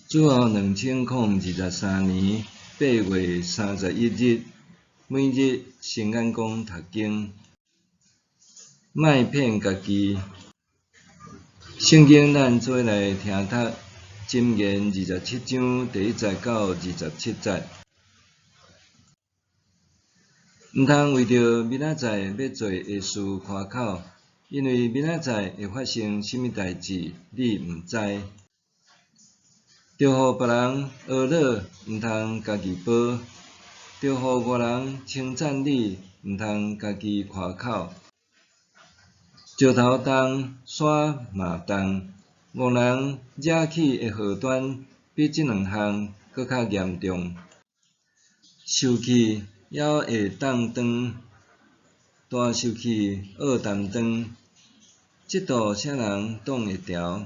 主后2023年8月31日，每日圣眼光读经，莫骗家己。圣经咱做来听读，箴言27章第1节到27节。毋通为着明仔载要做的事夸口，因为明仔载会发生甚物代志，你毋知。着互别人学乐，毋通家己报；着互外人称赞你，毋通家己夸口。石头重，山嘛重，误人惹起的祸端，比即两项搁较严重。受气还会当断，大受气学担当，这道啥人挡会牢？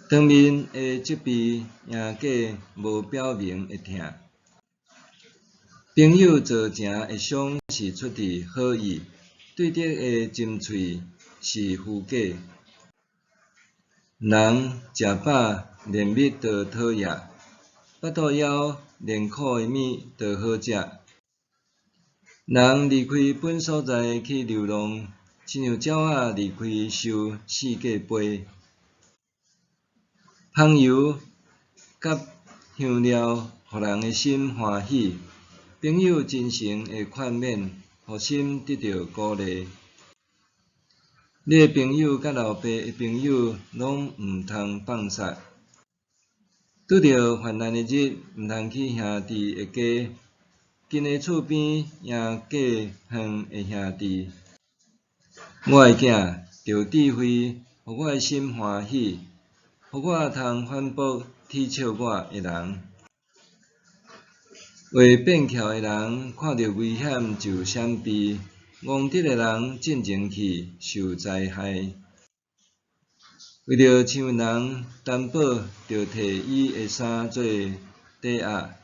当面的责备，赢过无表明的疼。朋友做成会伤，是出于好意；对敌的针喙是虚假。人食饱连蜜就讨厌，腹肚枵连苦的米就好食。人离开本所在去流浪，亲像鸟仔离开受四界飞。香油甲香料，互人的心欢喜。朋友真诚的劝勉，互心得到鼓励。你的朋友甲老爸的朋友，拢毋通放杀。拄着患难的日，毋通去兄弟的家。近的厝边赢过远的兄弟。我的囝，着智慧，互我的心欢喜，互我通反驳踢笑我的人。为变巧的人，看到危险就闪避；憨直的人进前去，受灾害。为着像人担保，着摕伊的衫做抵押；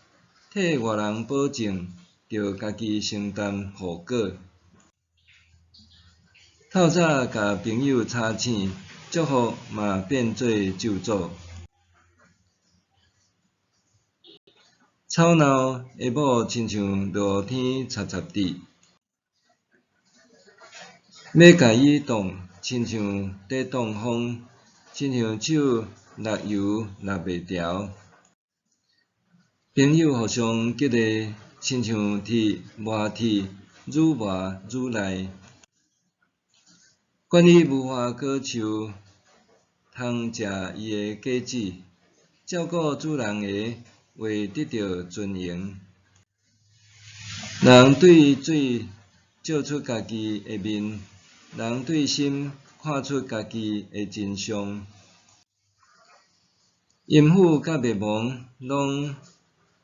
替外人保证，着家己承担后果。透早甲朋友吵醒，祝福嘛变做咒诅。吵闹下晡亲像落天插插滴，要甲伊挡，亲像在挡风，亲像手握油握袂牢。朋友互相激励，亲像铁磨铁，愈磨愈来。管你无花果树，通食伊的果子，照顾主人的，会得到尊荣。人对水照出家己的面，人对心看出家己的真相。阴府甲灭亡拢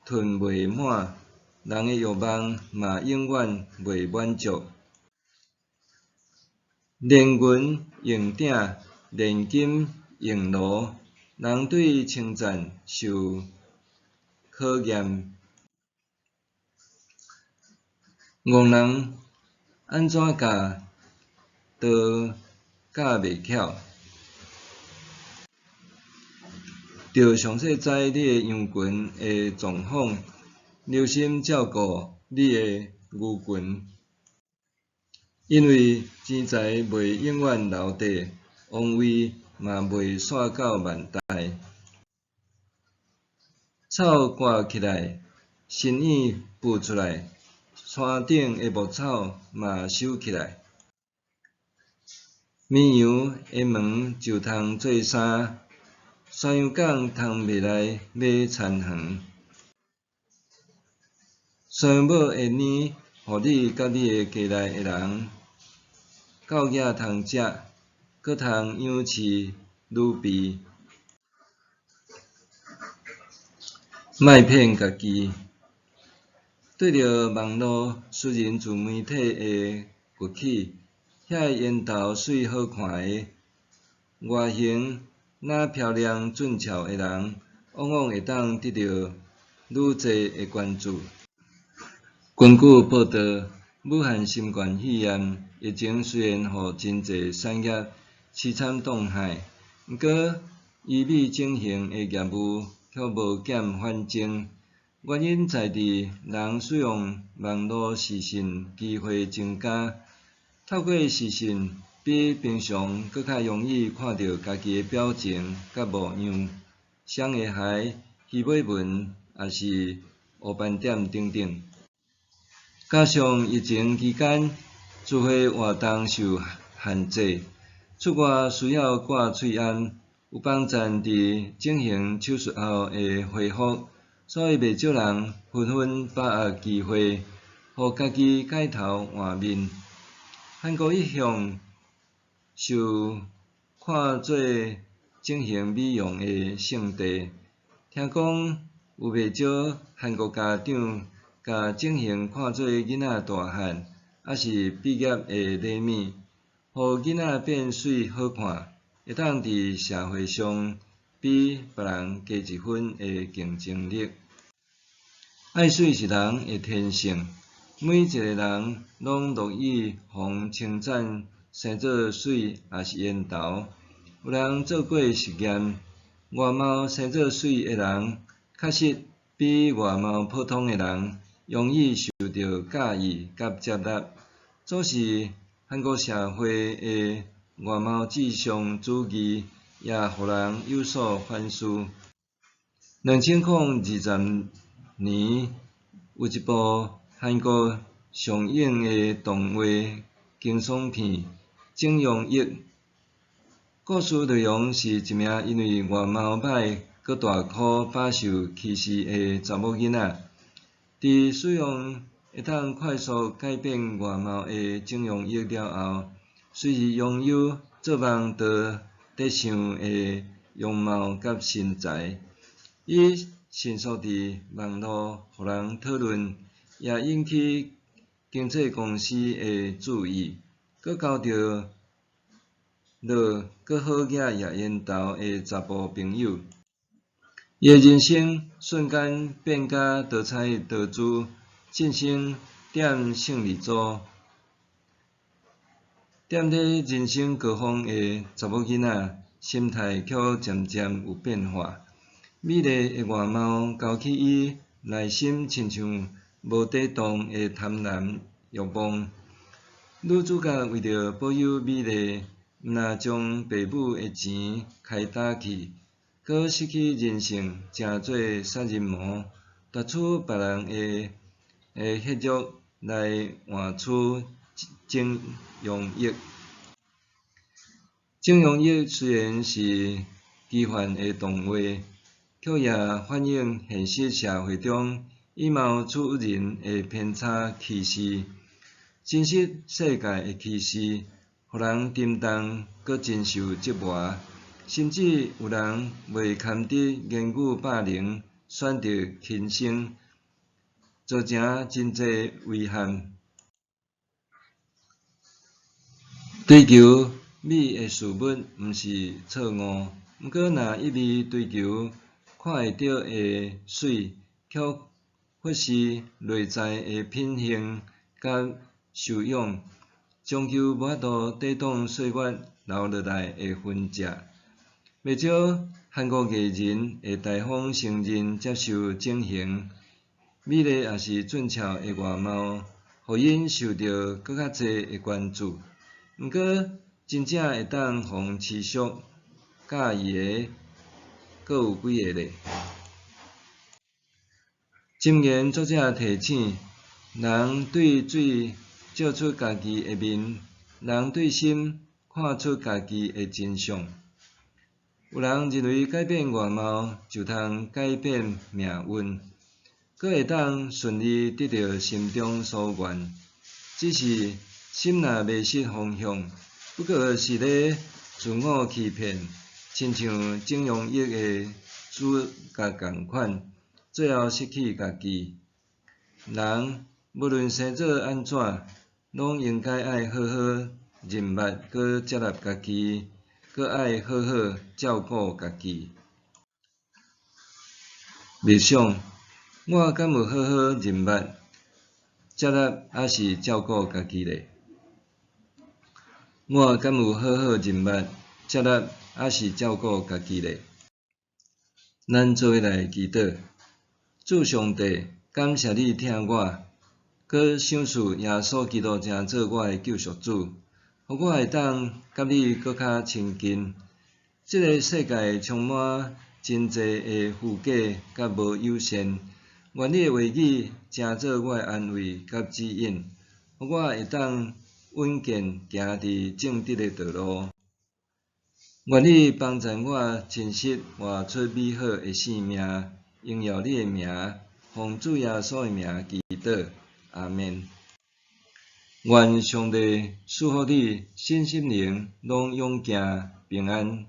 吞袂满，人的欲望嘛永远袂满足。炼银用鼎，炼金用炉，人对称赞受考验。憨人安怎教，都教袂巧。着详细知你的羊群的状况，留心照顾你的牛群。因为钱财袂永远留底，王位嘛袂煞到万代。草刮起来，新叶浮出来，山顶的牧草嘛收起来。绵羊的毛就通做衫，山羊港通卖来买田园。山羊母的奶，互你甲你的家内的人。狗仔通食，搁通养饲女婢。莫骗家己。对着网络私人自媒体的崛起，遐烟头水好看的，外形若漂亮俊俏的人，往往会当得到愈侪的关注。根据报道，武汉新冠肺炎疫情虽然互真侪产业凄惨冻害，毋过医美整形的业务却无减反增，原因在伫人使用网络视讯机会增加，透过视讯比平常搁较容易看到家己的表情甲模样、双下頦、鱼尾纹，也是黑斑点等等。加上疫情期间聚会活动受限制，出外需要挂喙安，有帮赞伫整形手术后会恢复，所以袂少人纷纷把握机会，互家己改头换面。韩国一向受看做整形美容的圣地，听讲有袂少韩国家长甲整形看做囡仔大汉，还是毕业的礼物，互囡仔变水好看，会当伫社会上比别人加一分的竞争力。爱水是人的天性，每一个人拢乐意互称赞生做水也是缘投。有人做过实验，外貌生做水的人，确实比外貌普通的人容易受到介意甲接纳，阻是韩国社会的外貌至上主义，也互人有所反思。2020年有一部韩国上映的动画惊悚片《整容液》，故事内容是一名因为外貌歹佮大箍饱受歧视的查某囡仔，伫使用会当快速改变外貌的整容液了后，随时拥有做梦都得想的容貌甲身材。伊迅速伫网络互人讨论，也引起经纪公司的注意，佮交到落佮好野也缘投的查甫朋友。伊的人生瞬间变甲多彩多姿，晋升点胜利组。踮咧人生高峰的查某囡仔，心态却渐渐有变化。美丽的外貌勾起伊内心亲像无底洞的贪婪欲望。女主角为着保有美丽，毋但将爸母的钱开打去，阁失去人性，成做杀人魔，夺取别人的血肉来换取整容液。整容液虽然是奇幻的动画，却也反映现实社会中以貌取人的偏差歧视。真实世界的歧视，互人沉重，阁真受折磨，甚至有人为堪得言语霸凌，选择轻生，造成真侪遗憾。追求美的事物毋是错误，毋过若一味追求看会到的水，却忽视内在的品行甲修养，终究无法度抵挡岁月留落来的痕迹。袂少韩国艺人会大方承认接受整形，美丽也是俊俏的外貌，互因受到搁较侪的关注。毋过，真正会当互持续介意的，阁有几个咧。箴言作者提醒：人对水照出家己的面，人对心看出家己的真相。有人认为改变外貌就通改变命运，阁会当顺利得到心中所愿。只是心若迷失方向，不过是咧自我欺骗，亲像整容液的主角共款，最后失去家己。人无论生做安怎，拢应该爱好好认捌，佮接纳家己，佮爱好好照顾家己。默想，我敢有好好认捌、接纳，还是照顾家己咧？我敢有好好认捌、接纳，还是照顾家己咧？咱做伙来祈祷，主上帝，感谢你听我，搁想述耶稣基督成做我的救赎主，互我会当甲你搁较亲近。即个世界充满真济的富假甲无友善，愿你的话语成做我的安慰甲指引，互我会当稳健行伫正直的道路。愿你帮助我真实活出美好的生命，荣耀你的名，奉主耶稣的名祈祷，阿门。愿上帝赐福你身心灵拢勇健平安。